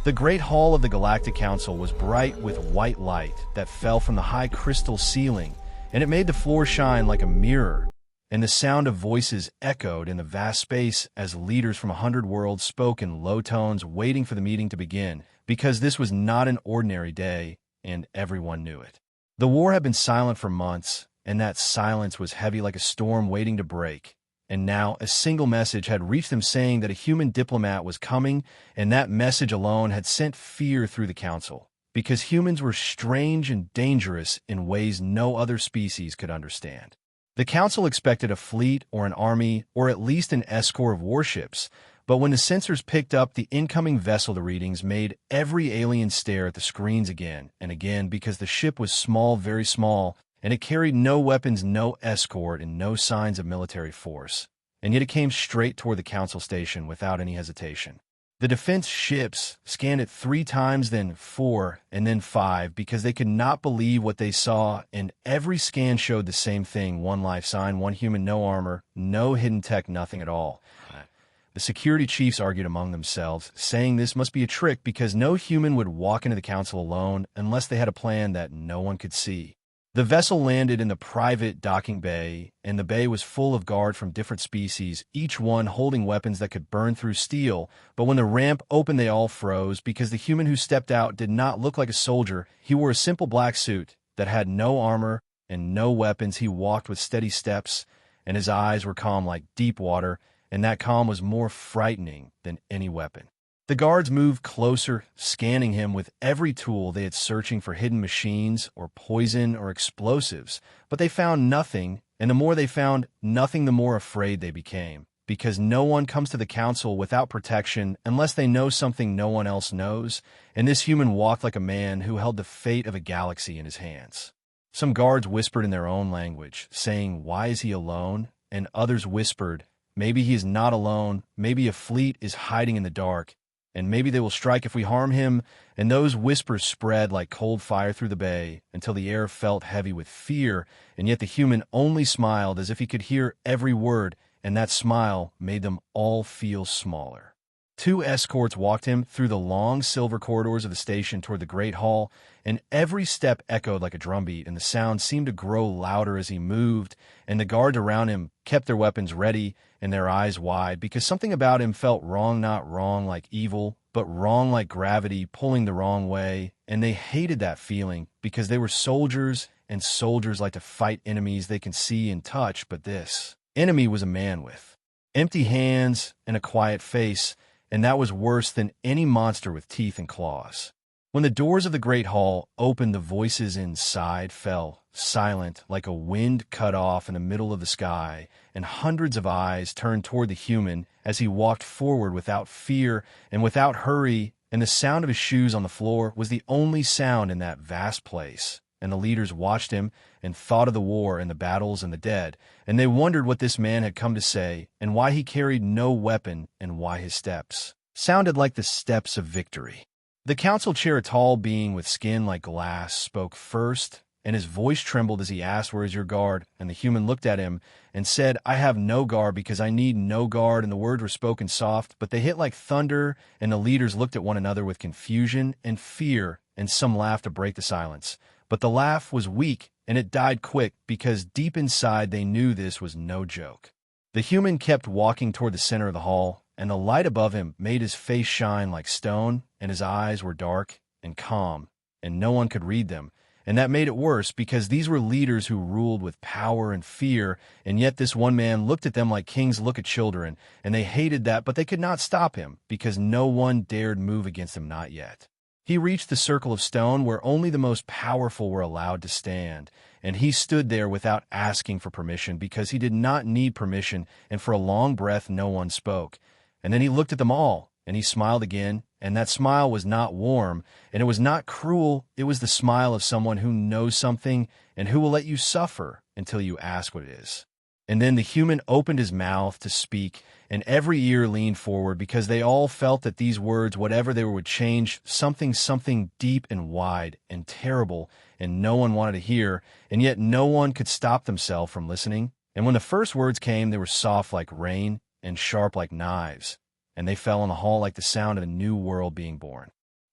The Great Hall of the Galactic Council was bright with white light that fell from the high crystal ceiling, and it made the floor shine like a mirror, and the sound of voices echoed in the vast space as leaders from 100 worlds spoke in low tones, waiting for the meeting to begin, because this was not an ordinary day, and everyone knew it. The war had been silent for months, and that silence was heavy like a storm waiting to break. And now a single message had reached them saying that a human diplomat was coming, and that message alone had sent fear through the council, because humans were strange and dangerous in ways no other species could understand. The council expected a fleet or an army or at least an escort of warships, but when the sensors picked up the incoming vessel, the readings made every alien stare at the screens again and again, because the ship was small, very small, and it carried no weapons, no escort, and no signs of military force. And yet it came straight toward the council station without any hesitation. The defense ships scanned it 3 times, then 4, and then 5, because they could not believe what they saw, and every scan showed the same thing: 1 life sign, 1 human, no armor, no hidden tech, nothing at all. The security chiefs argued among themselves, saying this must be a trick because no human would walk into the council alone unless they had a plan that no one could see. The vessel landed in the private docking bay, and the bay was full of guards from different species, each one holding weapons that could burn through steel. But when the ramp opened, they all froze, because the human who stepped out did not look like a soldier. He wore a simple black suit that had no armor and no weapons. He walked with steady steps, and his eyes were calm like deep water, and that calm was more frightening than any weapon. The guards moved closer, scanning him with every tool they had, searching for hidden machines or poison or explosives, but they found nothing, and the more they found nothing, the more afraid they became, because no one comes to the council without protection unless they know something no one else knows, and this human walked like a man who held the fate of a galaxy in his hands. Some guards whispered in their own language, saying, "Why is he alone?" And others whispered, "Maybe he is not alone, maybe a fleet is hiding in the dark, and maybe they will strike if we harm him." And those whispers spread like cold fire through the bay until the air felt heavy with fear, and yet the human only smiled as if he could hear every word, and that smile made them all feel smaller. 2 escorts walked him through the long silver corridors of the station toward the Great Hall, and every step echoed like a drumbeat, and the sound seemed to grow louder as he moved, and the guards around him kept their weapons ready and their eyes wide, because something about him felt wrong, not wrong like evil, but wrong like gravity pulling the wrong way, and they hated that feeling because they were soldiers, and soldiers like to fight enemies they can see and touch, but this enemy was a man with empty hands and a quiet face, and that was worse than any monster with teeth and claws. When the doors of the Great Hall opened, the voices inside fell silent like a wind cut off in the middle of the sky, and hundreds of eyes turned toward the human as he walked forward without fear and without hurry, and the sound of his shoes on the floor was the only sound in that vast place. And the leaders watched him and thought of the war and the battles and the dead, and they wondered what this man had come to say, and why he carried no weapon, and why his steps sounded like the steps of victory. The council chair, a tall being with skin like glass, spoke first, and his voice trembled as he asked, "Where is your guard?" And the human looked at him and said, "I have no guard because I need no guard." And the words were spoken soft, but they hit like thunder, and the leaders looked at one another with confusion and fear, and some laughed to break the silence. But the laugh was weak, and it died quick, because deep inside they knew this was no joke. The human kept walking toward the center of the hall, and the light above him made his face shine like stone, and his eyes were dark and calm, and no one could read them. And that made it worse, because these were leaders who ruled with power and fear, and yet this one man looked at them like kings look at children, and they hated that, but they could not stop him, because no one dared move against him, not yet. He reached the circle of stone where only the most powerful were allowed to stand, and he stood there without asking for permission, because he did not need permission, and for a long breath no one spoke. And then he looked at them all, and he smiled again, and that smile was not warm, and it was not cruel. It was the smile of someone who knows something and who will let you suffer until you ask what it is. And then the human opened his mouth to speak, and every ear leaned forward, because they all felt that these words, whatever they were, would change something deep and wide and terrible, and no one wanted to hear, and yet no one could stop themselves from listening. And when the first words came, they were soft like rain and sharp like knives, and they fell on the hall like the sound of a new world being born.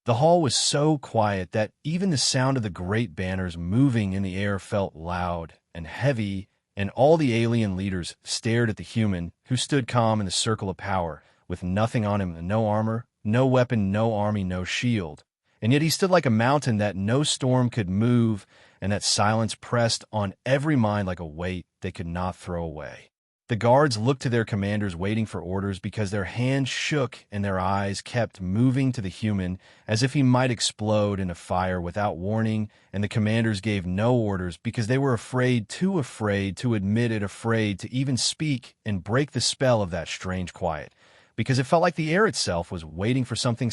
The hall was so quiet that even the sound of the great banners moving in the air felt loud and heavy, and all the alien leaders stared at the human who stood calm in the circle of power, with nothing on him, no armor, no weapon, no army, no shield. And yet he stood like a mountain that no storm could move, and that silence pressed on every mind like a weight they could not throw away. The guards looked to their commanders waiting for orders because their hands shook and their eyes kept moving to the human as if he might explode in a fire without warning, and the commanders gave no orders because they were afraid to admit it, afraid to even speak and break the spell of that strange quiet, because it felt like the air itself was waiting for something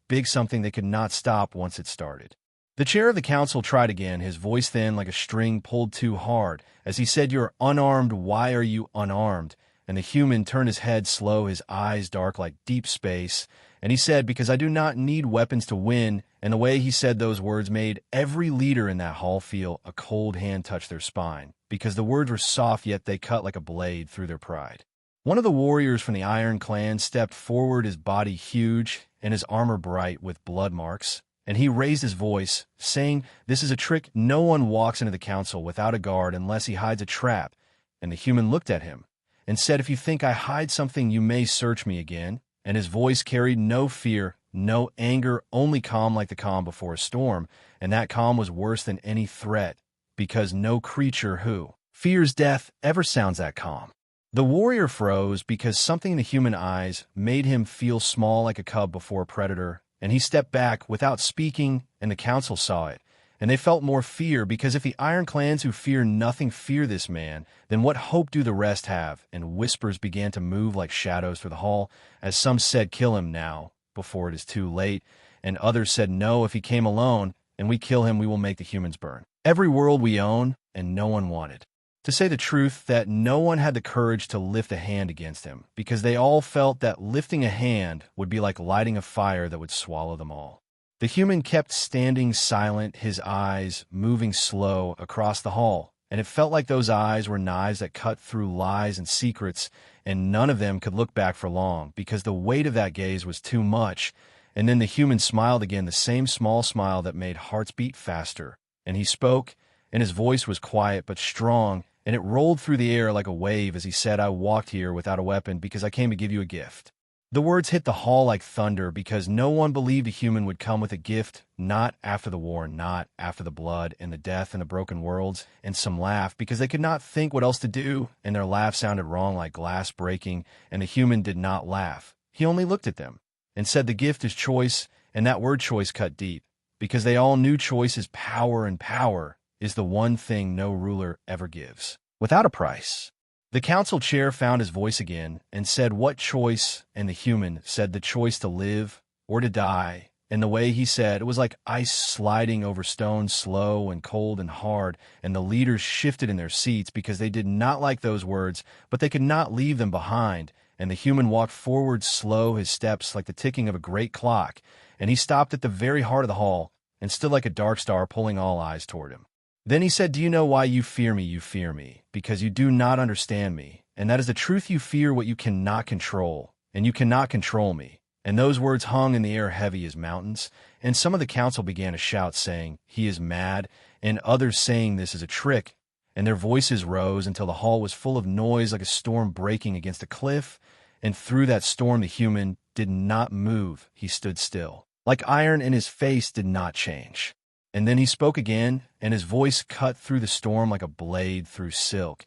big, something they could not stop once it started. The chair of the council tried again, his voice thin like a string pulled too hard, as he said, "You're unarmed, why are you unarmed?" And the human turned his head slow, his eyes dark like deep space, and he said, "Because I do not need weapons to win," and the way he said those words made every leader in that hall feel a cold hand touch their spine, because the words were soft yet they cut like a blade through their pride. One of the warriors from the Iron Clan stepped forward, his body huge and his armor bright with blood marks, and he raised his voice, saying, "This is a trick. No one walks into the council without a guard unless he hides a trap." And the human looked at him and said, "If you think I hide something, you may search me again." And his voice carried no fear, no anger, only calm like the calm before a storm, and that calm was worse than any threat, because no creature who fears death ever sounds that calm. The warrior froze because something in the human eyes made him feel small like a cub before a predator, and he stepped back without speaking, and the council saw it. And they felt more fear, because if the Iron Clans who fear nothing fear this man, then what hope do the rest have? And whispers began to move like shadows through the hall, as some said, "Kill him now, before it is too late," and others said, "No, if he came alone, and we kill him, we will make the humans burn every world we own," and no one wanted to say the truth, that no one had the courage to lift a hand against him, because they all felt that lifting a hand would be like lighting a fire that would swallow them all. The human kept standing silent, his eyes moving slow across the hall, and it felt like those eyes were knives that cut through lies and secrets, and none of them could look back for long, because the weight of that gaze was too much. And then the human smiled again, the same small smile that made hearts beat faster, and he spoke, and his voice was quiet but strong, and it rolled through the air like a wave as he said, "I walked here without a weapon because I came to give you a gift." The words hit the hall like thunder, because no one believed a human would come with a gift, not after the war, not after the blood and the death and the broken worlds. And some laughed because they could not think what else to do, and their laugh sounded wrong like glass breaking, and the human did not laugh. He only looked at them and said, "The gift is choice," and that word choice cut deep, because they all knew choice is power, and power is the one thing no ruler ever gives without a price. The council chair found his voice again and said, "What choice?" And the human said, "The choice to live or to die." And the way he said, it was like ice sliding over stone, slow and cold and hard, and the leaders shifted in their seats because they did not like those words, but they could not leave them behind. And the human walked forward slow, his steps like the ticking of a great clock, and he stopped at the very heart of the hall and stood like a dark star, pulling all eyes toward him. Then he said, "Do you know why you fear me? You fear me because you do not understand me. And that is the truth. You fear what you cannot control, and you cannot control me." And those words hung in the air heavy as mountains. And some of the council began to shout, saying, "He is mad," and others saying, "This is a trick." And their voices rose until the hall was full of noise like a storm breaking against a cliff. And through that storm the human did not move. He stood still, like iron, and his face did not change. And then he spoke again, and his voice cut through the storm like a blade through silk.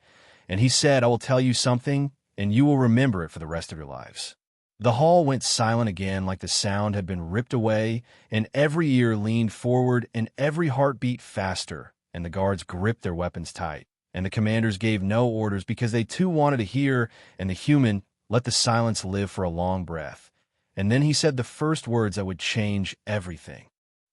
And he said, "I will tell you something, and you will remember it for the rest of your lives." The hall went silent again, like the sound had been ripped away, and every ear leaned forward, and every heart beat faster, and the guards gripped their weapons tight. And the commanders gave no orders because they too wanted to hear, and the human let the silence live for a long breath. And then he said the first words that would change everything.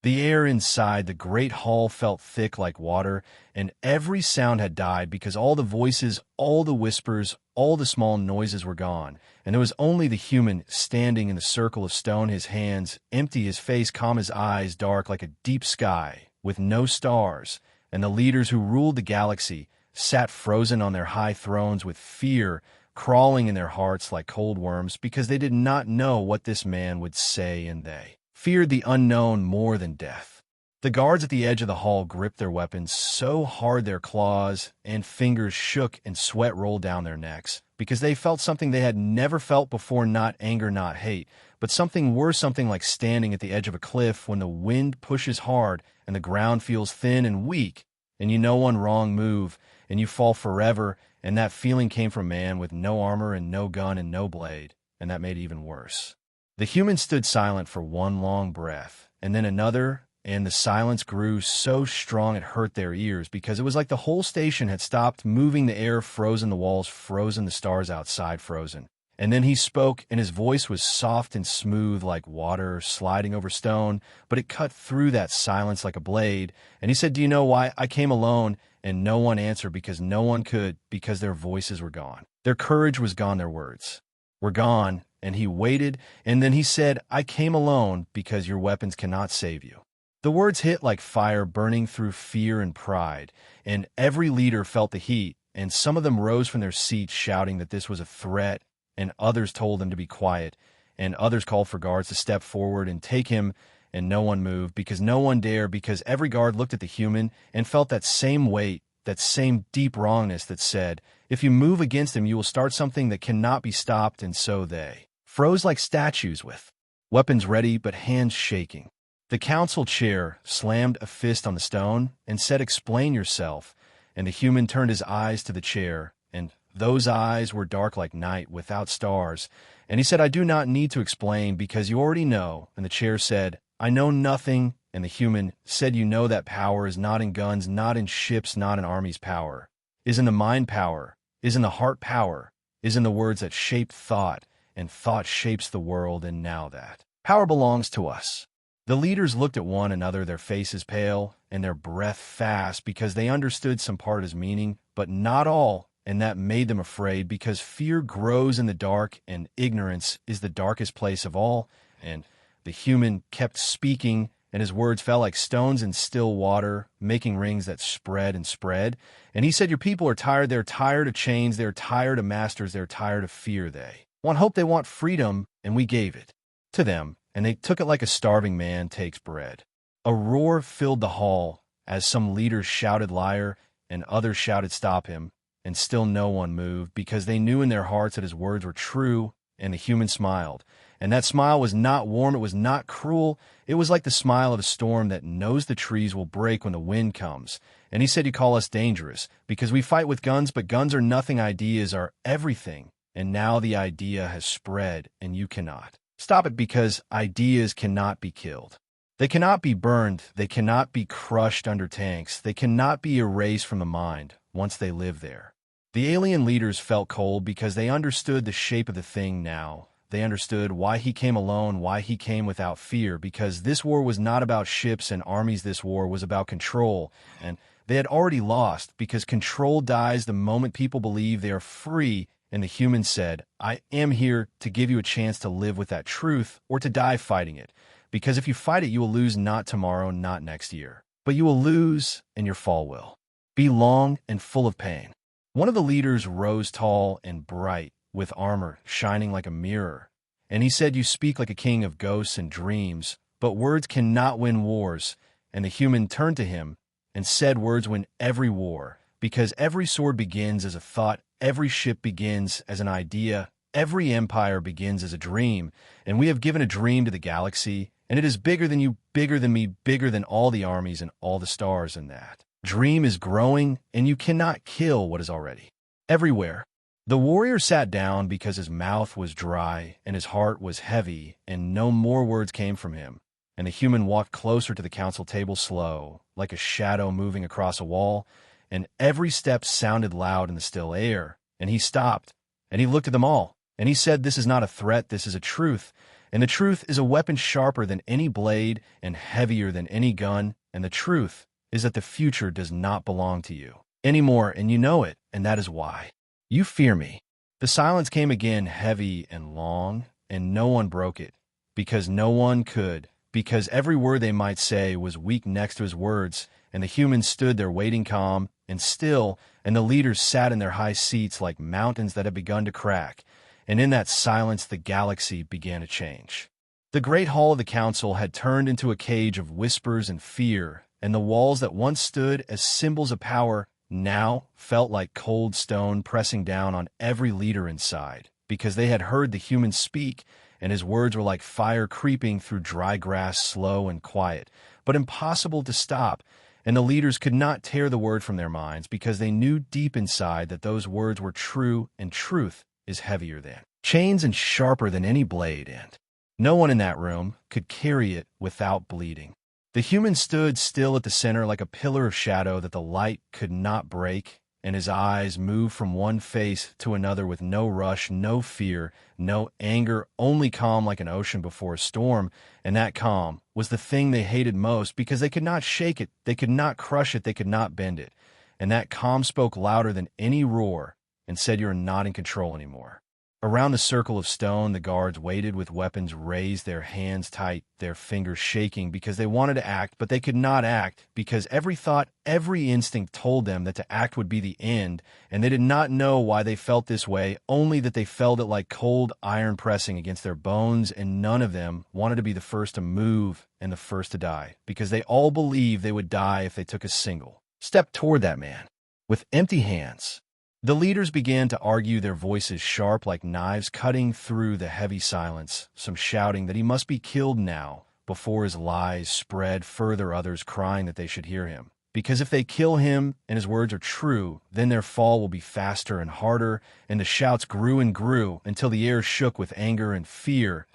The air inside the great hall felt thick like water, and every sound had died because all the voices, all the whispers, all the small noises were gone, and there was only the human standing in the circle of stone, his hands empty, his face calm, his eyes dark like a deep sky with no stars, and the leaders who ruled the galaxy sat frozen on their high thrones with fear crawling in their hearts like cold worms, because they did not know what this man would say, and they feared the unknown more than death. The guards at the edge of the hall gripped their weapons so hard their claws and fingers shook and sweat rolled down their necks, because they felt something they had never felt before, not anger, not hate, but something worse, something like standing at the edge of a cliff when the wind pushes hard and the ground feels thin and weak, and you know one wrong move, and you fall forever, and that feeling came from a man with no armor and no gun and no blade, and that made it even worse. The human stood silent for one long breath, and then another, and the silence grew so strong it hurt their ears, because it was like the whole station had stopped moving, the air frozen, the walls frozen, the stars outside frozen. And then he spoke, and his voice was soft and smooth like water sliding over stone, but it cut through that silence like a blade. And he said, "Do you know why I came alone?" And no one answered, because no one could, because their voices were gone. Their courage was gone, their words were gone. And he waited, and then he said, "I came alone because your weapons cannot save you." The words hit like fire, burning through fear and pride, and every leader felt the heat, and some of them rose from their seats shouting that this was a threat, and others told them to be quiet, and others called for guards to step forward and take him, and no one moved, because no one dared, because every guard looked at the human and felt that same weight, that same deep wrongness that said, if you move against him, you will start something that cannot be stopped, and so they froze like statues with weapons ready but hands shaking. The council chair slammed a fist on the stone and said, "Explain yourself," and the human turned his eyes to the chair, and those eyes were dark like night without stars, and he said, "I do not need to explain, because you already know." And the chair said, "I know nothing," and the human said, "You know that power is not in guns, not in ships, not in armies. Power is in the mind, power is in the heart, power is in the words that shape thought, and thought shapes the world, and now that power belongs to us." The leaders looked at one another, their faces pale and their breath fast, because they understood some part of his meaning, but not all, and that made them afraid, because fear grows in the dark, and ignorance is the darkest place of all. And the human kept speaking, and his words fell like stones in still water, making rings that spread and spread. And he said, "Your people are tired. They're tired of chains. They're tired of masters. They're tired of fear. They want hope. They want freedom, and we gave it to them, and they took it like a starving man takes bread." A roar filled the hall as some leaders shouted, "Liar," and others shouted, "Stop him," and still no one moved, because they knew in their hearts that his words were true. And the human smiled, and that smile was not warm, it was not cruel, it was like the smile of a storm that knows the trees will break when the wind comes. And he said, "You call us dangerous, because we fight with guns, but guns are nothing, ideas are everything. And now the idea has spread, and you cannot stop it, because ideas cannot be killed. They cannot be burned, they cannot be crushed under tanks, they cannot be erased from the mind once they live there." The alien leaders felt cold, because they understood the shape of the thing now. They understood why he came alone, why he came without fear, because this war was not about ships and armies, this war was about control. And they had already lost, because control dies the moment people believe they are free. And the human said, "I am here to give you a chance to live with that truth, or to die fighting it. Because if you fight it, you will lose, not tomorrow, not next year, but you will lose, and your fall will be long and full of pain." One of the leaders rose tall and bright, with armor shining like a mirror, and he said, "You speak like a king of ghosts and dreams, but words cannot win wars." And the human turned to him and said, "Words win every war, because every sword begins as a thought, every ship begins as an idea, every empire begins as a dream, and we have given a dream to the galaxy, and it is bigger than you, bigger than me, bigger than all the armies and all the stars, and that dream is growing, and you cannot kill what is already everywhere." The warrior sat down, because his mouth was dry and his heart was heavy, and no more words came from him. And the human walked closer to the council table, slow, like a shadow moving across a wall, and every step sounded loud in the still air. And he stopped, and he looked at them all, and he said, "This is not a threat, this is a truth. And the truth is a weapon sharper than any blade and heavier than any gun. And the truth is that the future does not belong to you anymore, and you know it, and that is why you fear me." The silence came again, heavy and long, and no one broke it, because no one could, because every word they might say was weak next to his words. And the humans stood there waiting, calm and still, and the leaders sat in their high seats like mountains that had begun to crack. And in that silence, the galaxy began to change. The great hall of the council had turned into a cage of whispers and fear, and the walls that once stood as symbols of power now felt like cold stone pressing down on every leader inside, because they had heard the human speak, and his words were like fire creeping through dry grass, slow and quiet, but impossible to stop, and the leaders could not tear the word from their minds because they knew deep inside that those words were true, and truth is heavier than chains and sharper than any blade, and no one in that room could carry it without bleeding. The human stood still at the center like a pillar of shadow that the light could not break, and his eyes moved from one face to another with no rush, no fear, no anger, only calm like an ocean before a storm, and that calm was the thing they hated most because they could not shake it, they could not crush it, they could not bend it, and that calm spoke louder than any roar and said, "You're not in control anymore." Around the circle of stone, the guards waited with weapons raised, their hands tight, their fingers shaking because they wanted to act, but they could not act because every thought, every instinct told them that to act would be the end, and they did not know why they felt this way, only that they felt it like cold iron pressing against their bones, and none of them wanted to be the first to move and the first to die, because they all believed they would die if they took a single step toward that man with empty hands. The leaders began to argue, their voices sharp like knives cutting through the heavy silence, some shouting that he must be killed now before his lies spread further, others crying that they should hear him. Because if they kill him and his words are true, then their fall will be faster and harder, and the shouts grew and grew until the air shook with anger and fear.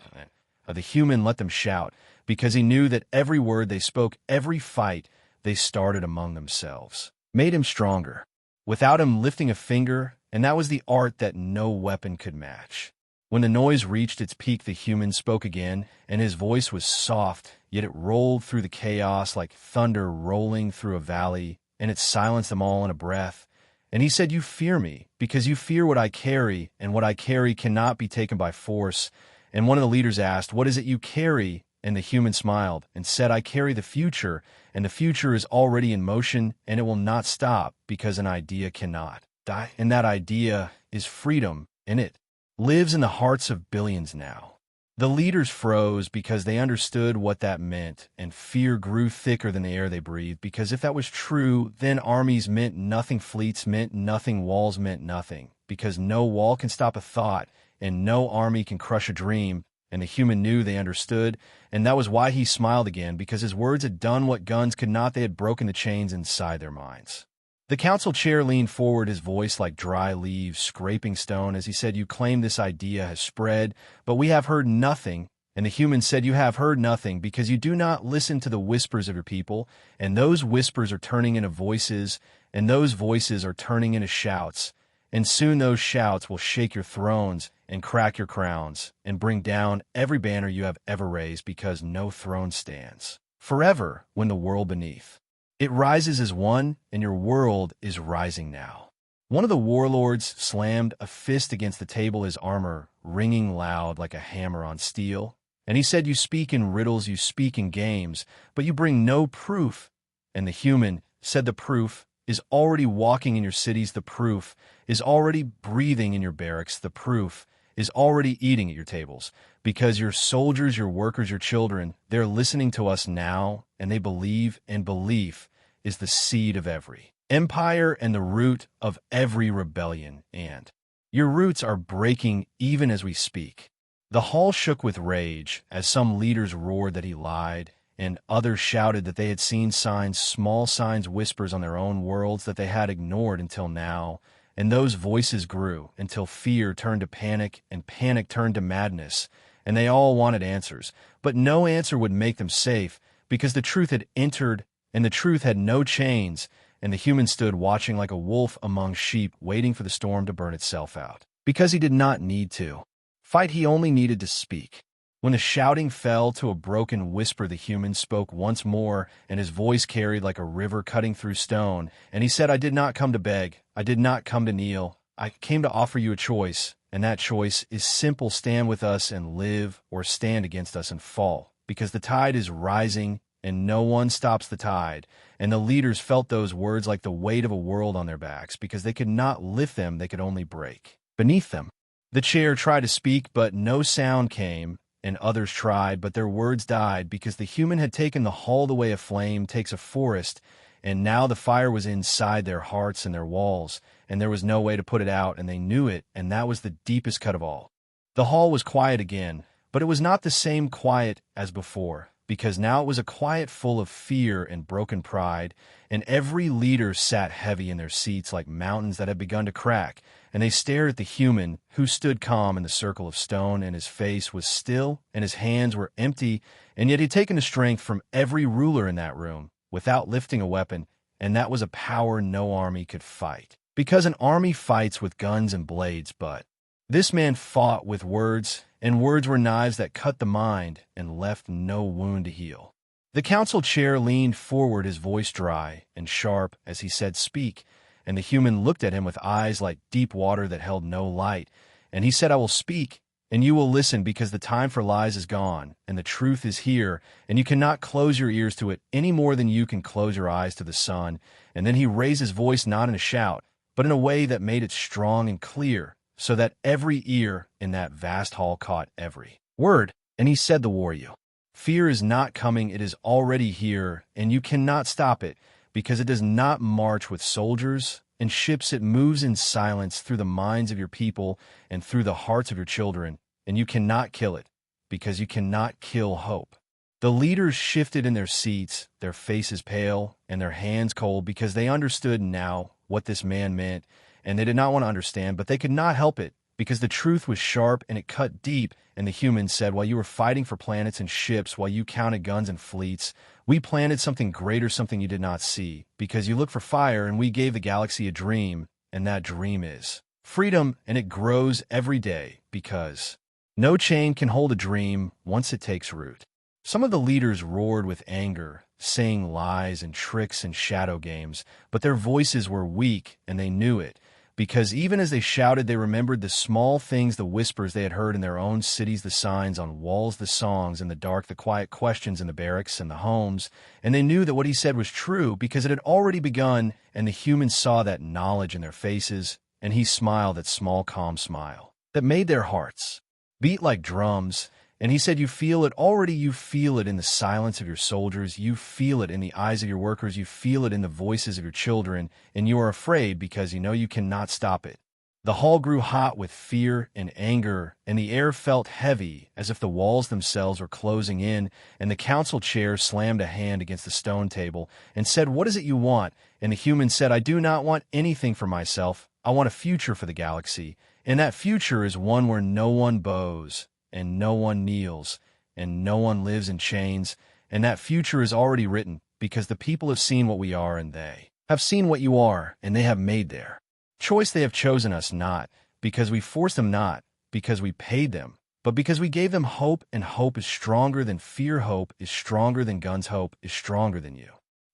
The human let them shout, because he knew that every word they spoke, every fight they started among themselves, made him stronger, without him lifting a finger, and that was the art that no weapon could match. When the noise reached its peak, the human spoke again, and his voice was soft, yet it rolled through the chaos like thunder rolling through a valley, and it silenced them all in a breath. And he said, "You fear me, because you fear what I carry, and what I carry cannot be taken by force." And one of the leaders asked, "What is it you carry?" And the human smiled and said, "I carry the future, and the future is already in motion, and it will not stop, because an idea cannot die. And that idea is freedom, and it lives in the hearts of billions now." The leaders froze because they understood what that meant, and fear grew thicker than the air they breathed, because if that was true, then armies meant nothing, fleets meant nothing, walls meant nothing, because no wall can stop a thought, and no army can crush a dream. And the human knew they understood, and that was why he smiled again, because his words had done what guns could not. They had broken the chains inside their minds. The council chair leaned forward, his voice like dry leaves scraping stone, as he said, "You claim this idea has spread, but we have heard nothing." And the human said, "You have heard nothing because you do not listen to the whispers of your people, and those whispers are turning into voices, and those voices are turning into shouts. And soon those shouts will shake your thrones and crack your crowns and bring down every banner you have ever raised, because no throne stands forever when the world beneath it rises as one, and your world is rising now." One of the warlords slammed a fist against the table, his armor ringing loud like a hammer on steel. And he said, "You speak in riddles, you speak in games, but you bring no proof." And the human said, "The proof is already walking in your cities, the proof is already breathing in your barracks, the proof is already eating at your tables, because your soldiers, your workers, your children, they're listening to us now, and they believe, and belief is the seed of every empire and the root of every rebellion, and your roots are breaking even as we speak." The hall shook with rage as some leaders roared that he lied, and others shouted that they had seen signs, small signs, whispers on their own worlds that they had ignored until now. And those voices grew until fear turned to panic, and panic turned to madness. And they all wanted answers, but no answer would make them safe, because the truth had entered, and the truth had no chains, and the human stood watching like a wolf among sheep, waiting for the storm to burn itself out. Because he did not need to fight, he only needed to speak. When the shouting fell to a broken whisper, the human spoke once more, and his voice carried like a river cutting through stone. And he said, "I did not come to beg. I did not come to kneel. I came to offer you a choice, and that choice is simple: stand with us and live, or stand against us and fall. Because the tide is rising, and no one stops the tide." And the leaders felt those words like the weight of a world on their backs, because they could not lift them, they could only break beneath them. The chair tried to speak, but no sound came, and others tried, but their words died because the human had taken the hall the way a flame takes a forest, and now the fire was inside their hearts and their walls, and there was no way to put it out, and they knew it, and that was the deepest cut of all. The hall was quiet again, but it was not the same quiet as before, because now it was a quiet full of fear and broken pride, and every leader sat heavy in their seats like mountains that had begun to crack, and they stared at the human, who stood calm in the circle of stone, and his face was still, and his hands were empty, and yet he had taken the strength from every ruler in that room, without lifting a weapon, and that was a power no army could fight. Because an army fights with guns and blades, but this man fought with words, and words were knives that cut the mind and left no wound to heal. The council chair leaned forward, his voice dry and sharp as he said, "Speak," and the human looked at him with eyes like deep water that held no light, and he said, "I will speak, and you will listen, because the time for lies is gone, and the truth is here, and you cannot close your ears to it any more than you can close your eyes to the sun." And then he raised his voice not in a shout, but in a way that made it strong and clear, so that every ear in that vast hall caught every word. And he said, "The warrior. Fear is not coming, it is already here, and you cannot stop it, because it does not march with soldiers and ships. It moves in silence through the minds of your people and through the hearts of your children, and you cannot kill it, because you cannot kill hope." The leaders shifted in their seats, their faces pale and their hands cold, because they understood now what this man meant, and they did not want to understand, but they could not help it, because the truth was sharp and it cut deep. And the human said, "While you were fighting for planets and ships, while you counted guns and fleets, we planted something greater, something you did not see, because you looked for fire, and we gave the galaxy a dream, and that dream is freedom, and it grows every day, because no chain can hold a dream once it takes root." Some of the leaders roared with anger, saying lies and tricks and shadow games, but their voices were weak, and they knew it, because even as they shouted, they remembered the small things, the whispers they had heard in their own cities, the signs on walls, the songs in the dark, the quiet questions in the barracks and the homes, and they knew that what he said was true, because it had already begun, and the humans saw that knowledge in their faces, and he smiled that small, calm smile that made their hearts beat like drums. And he said, "You feel it already, you feel it in the silence of your soldiers, you feel it in the eyes of your workers, you feel it in the voices of your children, and you are afraid because you know you cannot stop it." The hall grew hot with fear and anger, and the air felt heavy, as if the walls themselves were closing in, and the council chair slammed a hand against the stone table and said, "What is it you want?" And the human said, "I do not want anything for myself. I want a future for the galaxy, and that future is one where no one bows, and no one kneels, and no one lives in chains, and that future is already written, because the people have seen what we are, and they have seen what you are, and they have made their choice. They have chosen us not, because we forced them, not because we paid them, but because we gave them hope, and hope is stronger than fear. Hope is stronger than guns. Hope is stronger than you."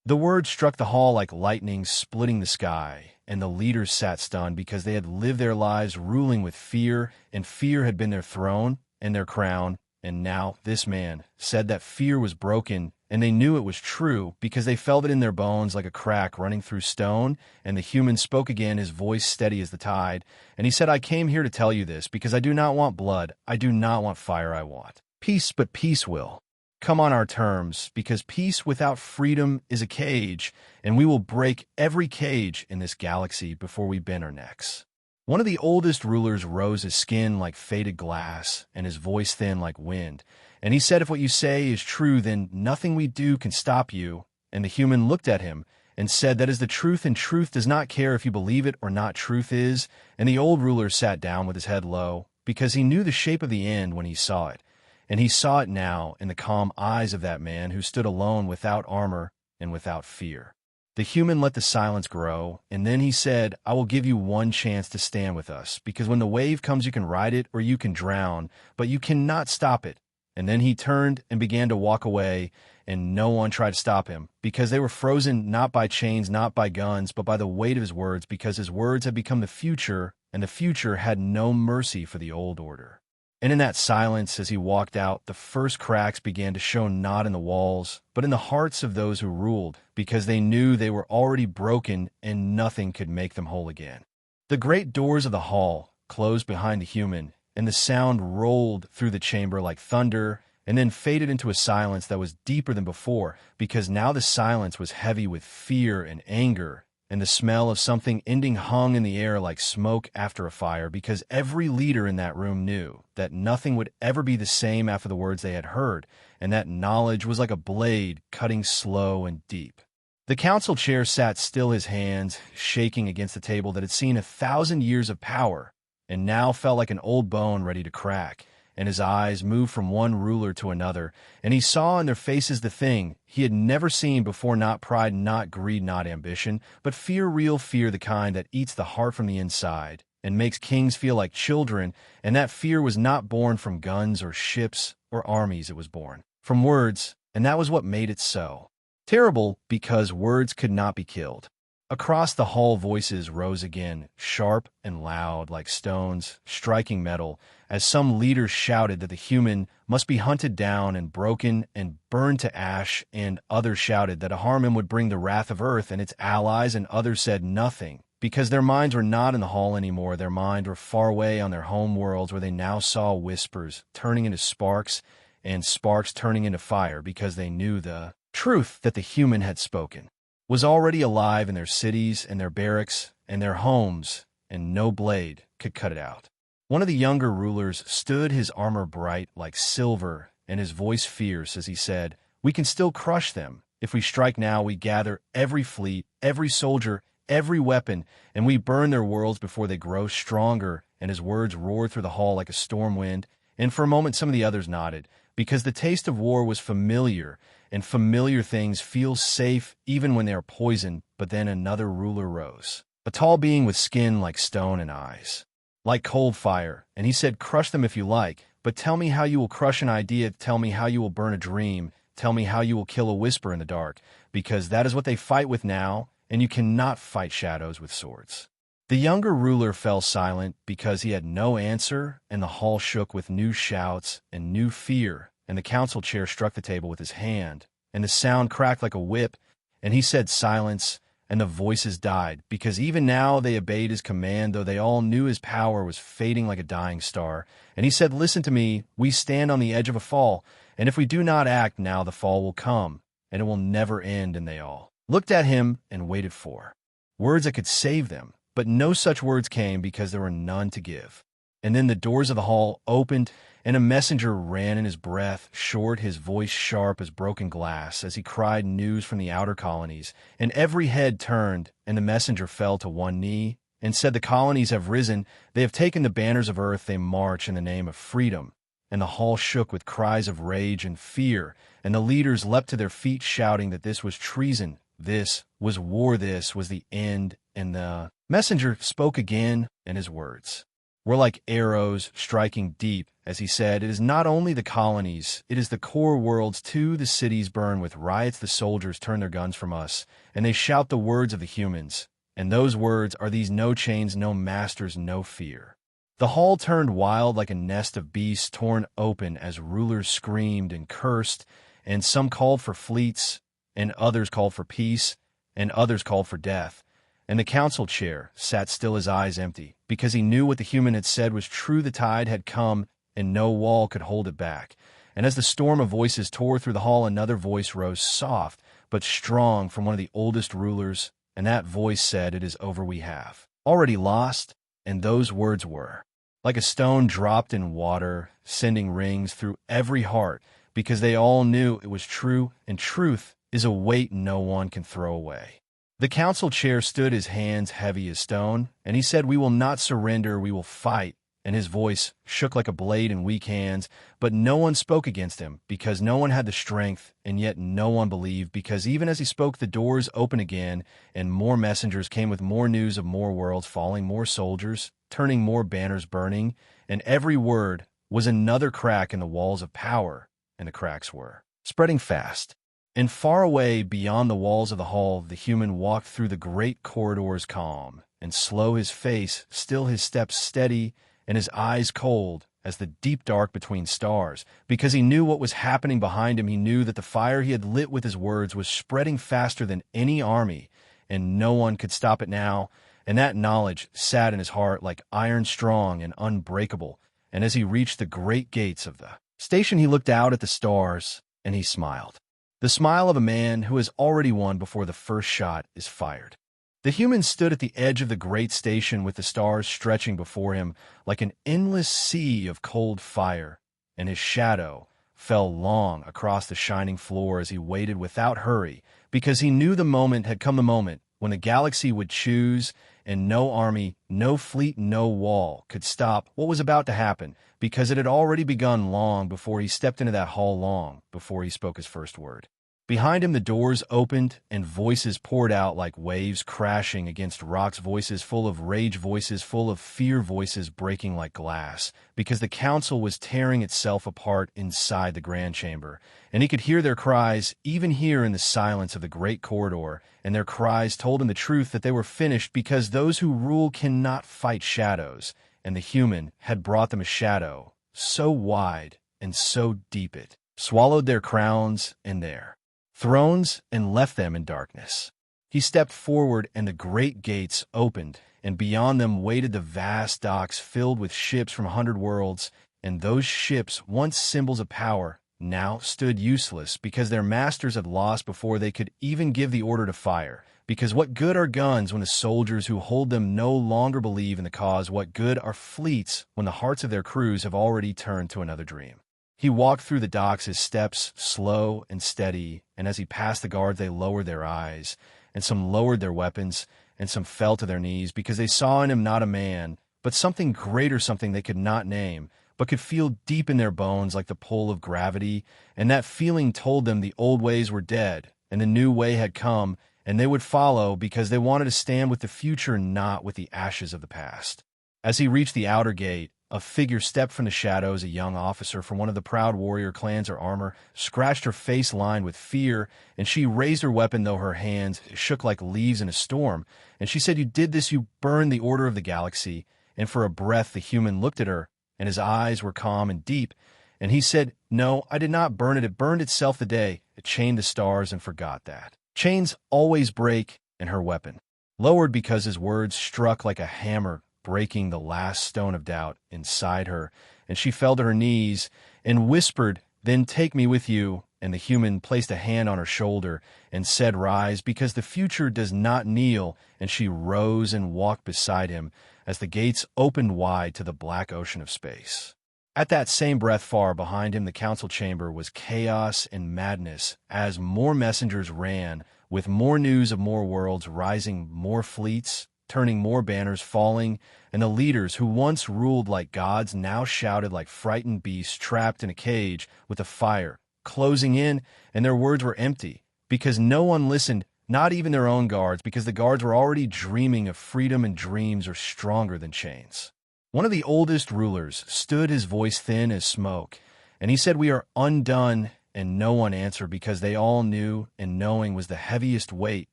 The words struck the hall like lightning, splitting the sky, and the leaders sat stunned, because they had lived their lives ruling with fear, and fear had been their throne and their crown, and now this man said that fear was broken, and they knew it was true, because they felt it in their bones like a crack running through stone. And the human spoke again, his voice steady as the tide, and he said, "I came here to tell you this, because I do not want blood, I do not want fire, I want peace, but peace will come on our terms, because peace without freedom is a cage, and we will break every cage in this galaxy before we bend our necks." One of the oldest rulers rose, his skin like faded glass, and his voice thin like wind. And he said, "If what you say is true, then nothing we do can stop you." And the human looked at him and said, "That is the truth, and truth does not care if you believe it or not. Truth is." And the old ruler sat down with his head low, because he knew the shape of the end when he saw it. And he saw it now in the calm eyes of that man who stood alone, without armor and without fear. The human let the silence grow, and then he said, "I will give you one chance to stand with us, because when the wave comes you can ride it or you can drown, but you cannot stop it." And then he turned and began to walk away, and no one tried to stop him, because they were frozen not by chains, not by guns, but by the weight of his words, because his words had become the future, and the future had no mercy for the old order. And in that silence, as he walked out, the first cracks began to show, not in the walls, but in the hearts of those who ruled, because they knew they were already broken and nothing could make them whole again. The great doors of the hall closed behind the human, and the sound rolled through the chamber like thunder, and then faded into a silence that was deeper than before, because now the silence was heavy with fear and anger, and the smell of something ending hung in the air like smoke after a fire, because every leader in that room knew that nothing would ever be the same after the words they had heard, and that knowledge was like a blade cutting slow and deep. The council chair sat still, his hands shaking against the table that had seen 1,000 years of power, and now felt like an old bone ready to crack, and his eyes moved from one ruler to another, and he saw in their faces the thing he had never seen before, not pride, not greed, not ambition, but fear, real fear, the kind that eats the heart from the inside and makes kings feel like children, and that fear was not born from guns or ships or armies, it was born from words, and that was what made it so terrible, because words could not be killed. Across the hall voices rose again, sharp and loud like stones striking metal, as some leaders shouted that the human must be hunted down and broken and burned to ash, and others shouted that a harm him would bring the wrath of Earth and its allies, and others said nothing, because their minds were not in the hall anymore. Their minds were far away on their home worlds, where they now saw whispers turning into sparks and sparks turning into fire, because they knew the truth that the human had spoken was already alive in their cities and their barracks and their homes, and no blade could cut it out. One of the younger rulers stood, his armor bright like silver and his voice fierce, as he said, "We can still crush them. If we strike now, we gather every fleet, every soldier, every weapon, and we burn their worlds before they grow stronger." And his words roared through the hall like a storm wind, and for a moment some of the others nodded, because the taste of war was familiar, and familiar things feel safe even when they are poisoned. But then another ruler rose, a tall being with skin like stone and eyes like cold fire, and he said, "Crush them if you like, but tell me how you will crush an idea, tell me how you will burn a dream, tell me how you will kill a whisper in the dark, because that is what they fight with now, and you cannot fight shadows with swords." The younger ruler fell silent because he had no answer, and the hall shook with new shouts and new fear, and the council chair struck the table with his hand, and the sound cracked like a whip, and he said, "Silence," and the voices died, because even now they obeyed his command, though they all knew his power was fading like a dying star. And he said, "Listen to me, we stand on the edge of a fall, and if we do not act now, the fall will come, and it will never end." And they all looked at him and waited for words that could save them, but no such words came, because there were none to give. And then the doors of the hall opened, and a messenger ran in, his breath short, his voice sharp as broken glass, as he cried news from the outer colonies. And every head turned, and the messenger fell to one knee and said, "The colonies have risen, they have taken the banners of Earth, they march in the name of freedom." And the hall shook with cries of rage and fear, and the leaders leapt to their feet, shouting that this was treason, this was war, this was the end. And the messenger spoke again, and his words were like arrows striking deep, as he said, "It is not only the colonies, it is the core worlds too. The cities burn with riots, the soldiers turn their guns from us, and they shout the words of the humans. And those words are these: no chains, no masters, no fear." The hall turned wild like a nest of beasts torn open, as rulers screamed and cursed, and some called for fleets, and others called for peace, and others called for death. And the council chair sat still, his eyes empty, because he knew what the human had said was true. The tide had come, and no wall could hold it back. And as the storm of voices tore through the hall, another voice rose, soft but strong, from one of the oldest rulers, and that voice said, "It is over, we have already lost." And those words were like a stone dropped in water, sending rings through every heart, because they all knew it was true, and truth is a weight no one can throw away. The council chair stood, his hands heavy as stone, and he said, "We will not surrender, we will fight." And his voice shook like a blade in weak hands, but no one spoke against him, because no one had the strength, and yet no one believed, because even as he spoke, the doors opened again, and more messengers came with more news of more worlds falling, more soldiers turning, more banners burning, and every word was another crack in the walls of power, and the cracks were spreading fast. And far away beyond the walls of the hall, the human walked through the great corridors, calm and slow, his face still, his steps steady, and his eyes cold as the deep dark between stars, because he knew what was happening behind him. He knew that the fire he had lit with his words was spreading faster than any army, and no one could stop it now. And that knowledge sat in his heart like iron, strong and unbreakable, and as he reached the great gates of the station, he looked out at the stars, and he smiled. The smile of a man who has already won before the first shot is fired. The human stood at the edge of the great station with the stars stretching before him like an endless sea of cold fire, and his shadow fell long across the shining floor as he waited without hurry, because he knew the moment had come, the moment when the galaxy would choose, and no army, no fleet, no wall could stop what was about to happen, because it had already begun long before he stepped into that hall, long before he spoke his first word. Behind him the doors opened, and voices poured out like waves crashing against rocks, voices full of rage, voices full of fear, voices breaking like glass, because the council was tearing itself apart inside the grand chamber, and he could hear their cries, even here in the silence of the great corridor, and their cries told him the truth that they were finished, because those who rule cannot fight shadows, and the human had brought them a shadow so wide and so deep it swallowed their crowns and their thrones and left them in darkness. He stepped forward, and the great gates opened, and beyond them waited the vast docks filled with ships from 100 worlds, and those ships, once symbols of power, now stood useless because their masters had lost before they could even give the order to fire. Because what good are guns when the soldiers who hold them no longer believe in the cause? What good are fleets when the hearts of their crews have already turned to another dream? He walked through the docks, his steps slow and steady, and as he passed the guards, they lowered their eyes, and some lowered their weapons, and some fell to their knees, because they saw in him not a man, but something greater, something they could not name, but could feel deep in their bones like the pull of gravity, and that feeling told them the old ways were dead, and the new way had come, and they would follow, because they wanted to stand with the future, not with the ashes of the past. As he reached the outer gate, a figure stepped from the shadows, a young officer from one of the proud warrior clans. Her armor scratched her face lined with fear, and she raised her weapon, though her hands shook like leaves in a storm. And she said, "You did this, you burned the order of the galaxy." And for a breath the human looked at her, and his eyes were calm and deep. And he said, "No, I did not burn it. It burned itself the day it chained the stars and forgot that chains always break." And her weapon lowered because his words struck like a hammer, breaking the last stone of doubt inside her, and she fell to her knees and whispered, "Then take me with you." And the human placed a hand on her shoulder and said, "Rise, because the future does not kneel." And she rose and walked beside him as the gates opened wide to the black ocean of space. At that same breath, far behind him, the council chamber was chaos and madness, as more messengers ran, with more news of more worlds rising, more fleets turning, more banners falling, and the leaders who once ruled like gods now shouted like frightened beasts trapped in a cage, with the fire closing in, and their words were empty, because no one listened, not even their own guards, because the guards were already dreaming of freedom, and dreams are stronger than chains. One of the oldest rulers stood, his voice thin as smoke, and he said, "We are undone." And no one answered, because they all knew, and knowing was the heaviest weight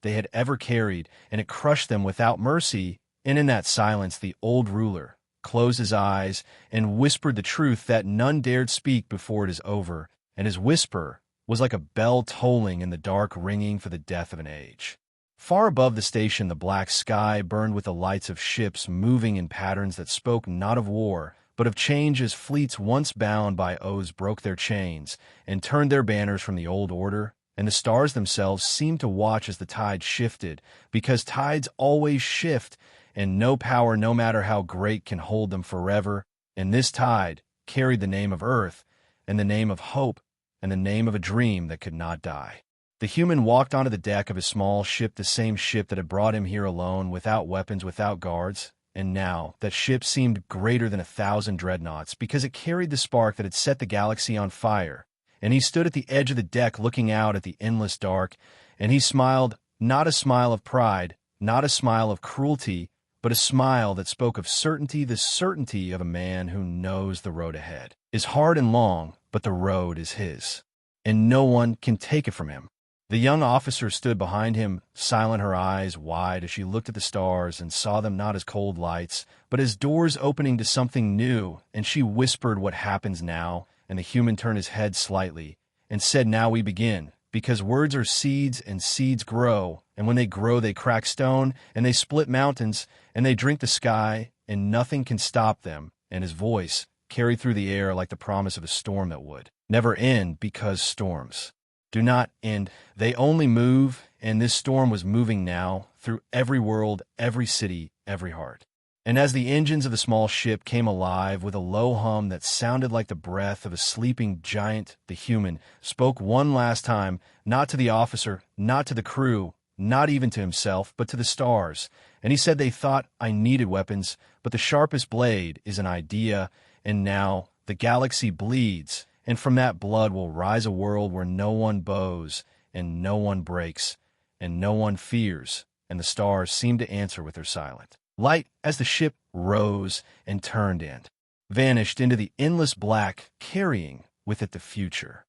they had ever carried, and it crushed them without mercy. And in that silence the old ruler closed his eyes and whispered the truth that none dared speak before it is over, and his whisper was like a bell tolling in the dark, ringing for the death of an age. Far above the station the black sky burned with the lights of ships moving in patterns that spoke not of war, but of change, as fleets once bound by oaths broke their chains and turned their banners from the old order, and the stars themselves seemed to watch as the tide shifted, because tides always shift, and no power, no matter how great, can hold them forever. And this tide carried the name of Earth, and the name of hope, and the name of a dream that could not die. The human walked onto the deck of his small ship, the same ship that had brought him here alone, without weapons, without guards. And now that ship seemed greater than 1,000 dreadnoughts, because it carried the spark that had set the galaxy on fire. And he stood at the edge of the deck looking out at the endless dark, and he smiled, not a smile of pride, not a smile of cruelty, but a smile that spoke of certainty, the certainty of a man who knows the road ahead is hard and long, but the road is his, and no one can take it from him. The young officer stood behind him, silent, her eyes wide as she looked at the stars and saw them not as cold lights, but as doors opening to something new, and she whispered, "What happens now?" And the human turned his head slightly and said, "Now we begin, because words are seeds, and seeds grow, and when they grow they crack stone, and they split mountains, and they drink the sky, and nothing can stop them." And his voice carried through the air like the promise of a storm that would never end, because storms do not end. They only move, and this storm was moving now through every world, every city, every heart. And as the engines of the small ship came alive with a low hum that sounded like the breath of a sleeping giant, the human spoke one last time, not to the officer, not to the crew, not even to himself, but to the stars. And he said they thought I needed weapons, but the sharpest blade is an idea, and now the galaxy bleeds, and from that blood will rise a world where no one bows, and no one breaks, and no one fears, and the stars seem to answer with their silent light as the ship rose and turned and vanished into the endless black, carrying with it the future.